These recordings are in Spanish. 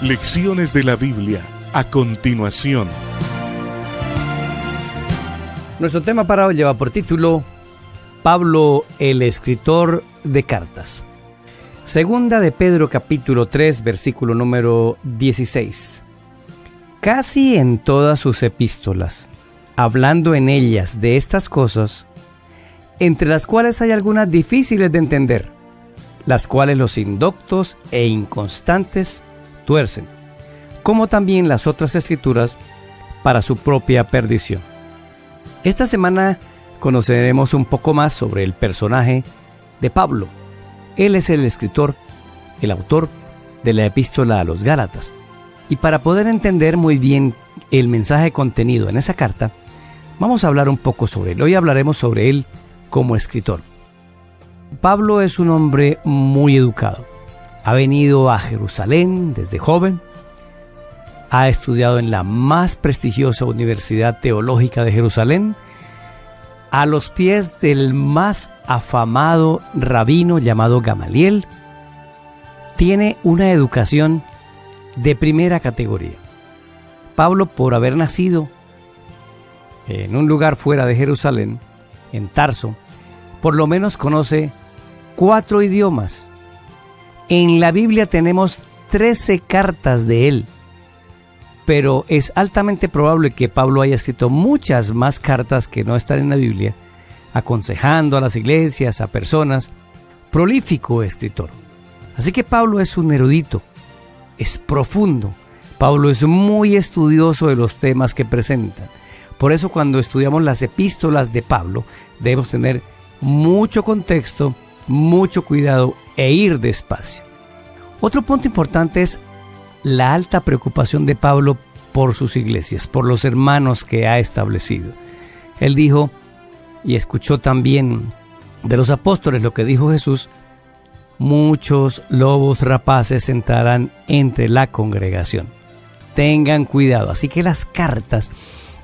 Lecciones de la Biblia a continuación. Nuestro tema para hoy lleva por título Pablo, el escritor de cartas. Segunda de Pedro capítulo 3, versículo número 16. Casi en todas sus epístolas, hablando en ellas de estas cosas, entre las cuales hay algunas difíciles de entender, las cuales los indoctos e inconstantes tuercen, como también las otras escrituras para su propia perdición. Esta semana conoceremos un poco más sobre el personaje de Pablo. Él es el escritor, el autor de la epístola a los Gálatas. Y para poder entender muy bien el mensaje contenido en esa carta, vamos a hablar un poco sobre él. Hoy hablaremos sobre él como escritor. Pablo es un hombre muy educado. Ha venido a Jerusalén desde joven. Ha estudiado en la más prestigiosa Universidad Teológica de Jerusalén, a los pies del más afamado rabino llamado Gamaliel. Tiene una educación de primera categoría. Pablo, por haber nacido en un lugar fuera de Jerusalén, en Tarso, por lo menos conoce 4 idiomas. En la Biblia tenemos 13 cartas de él, pero es altamente probable que Pablo haya escrito muchas más cartas que no están en la Biblia, aconsejando a las iglesias, a personas. Prolífico escritor. Así que Pablo es un erudito, es profundo. Pablo es muy estudioso de los temas que presenta. Por eso cuando estudiamos las epístolas de Pablo, debemos tener mucho contexto, mucho cuidado e ir despacio. Otro punto importante es la alta preocupación de Pablo por sus iglesias, por los hermanos que ha establecido. Él dijo, y escuchó también de los apóstoles lo que dijo Jesús: muchos lobos rapaces entrarán entre la congregación. Tengan cuidado. Así que las cartas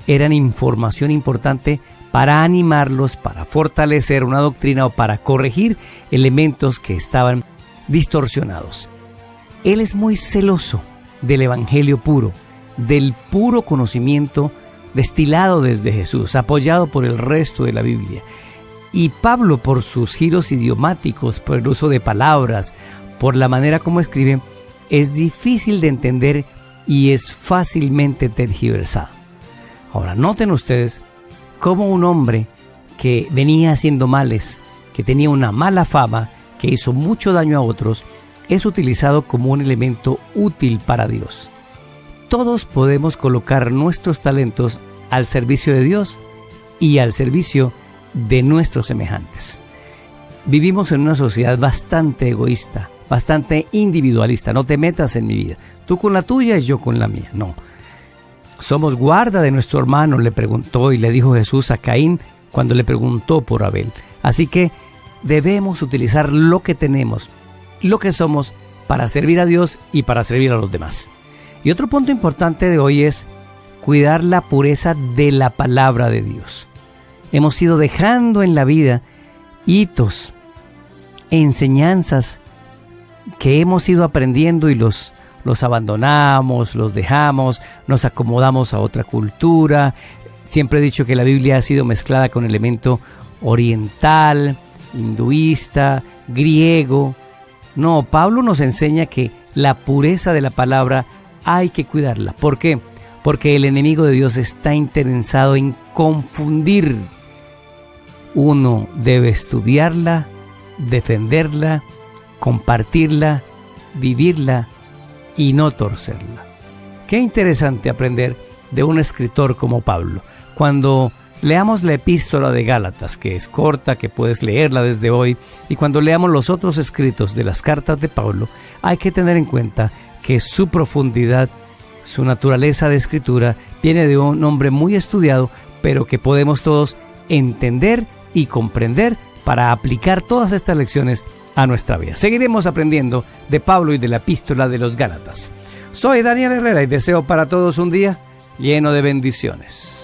eran información importante para animarlos, para fortalecer una doctrina o para corregir elementos que estaban distorsionados. Él es muy celoso del evangelio puro, del puro conocimiento destilado desde Jesús, apoyado por el resto de la Biblia. Y Pablo, por sus giros idiomáticos, por el uso de palabras, por la manera como escribe, es difícil de entender y es fácilmente tergiversado. Ahora, noten ustedes cómo un hombre que venía haciendo males, que tenía una mala fama, que hizo mucho daño a otros, es utilizado como un elemento útil para Dios. Todos podemos colocar nuestros talentos al servicio de Dios y al servicio de nuestros semejantes. Vivimos en una sociedad bastante egoísta, bastante individualista. No te metas en mi vida, tú con la tuya y yo con la mía. No, somos guarda de nuestro hermano, le preguntó y le dijo Jesús a Caín cuando le preguntó por Abel. Así que debemos utilizar lo que tenemos, lo que somos, para servir a Dios y para servir a los demás. Y otro punto importante de hoy es cuidar la pureza de la palabra de Dios. Hemos ido dejando en la vida hitos, enseñanzas que hemos ido aprendiendo y los abandonamos, los dejamos, nos acomodamos a otra cultura. Siempre he dicho que la Biblia ha sido mezclada con elemento oriental, hinduista, griego. No, Pablo nos enseña que la pureza de la palabra hay que cuidarla. ¿Por qué? Porque el enemigo de Dios está interesado en confundir. Uno debe estudiarla, defenderla, compartirla, vivirla y no torcerla. Qué interesante aprender de un escritor como Pablo. Cuando leamos la epístola de Gálatas, que es corta, que puedes leerla desde hoy, y cuando leamos los otros escritos de las cartas de Pablo, hay que tener en cuenta que su profundidad, su naturaleza de escritura, viene de un hombre muy estudiado, pero que podemos todos entender y comprender para aplicar todas estas lecciones a nuestra vida. Seguiremos aprendiendo de Pablo y de la epístola de los Gálatas. Soy Daniel Herrera y deseo para todos un día lleno de bendiciones.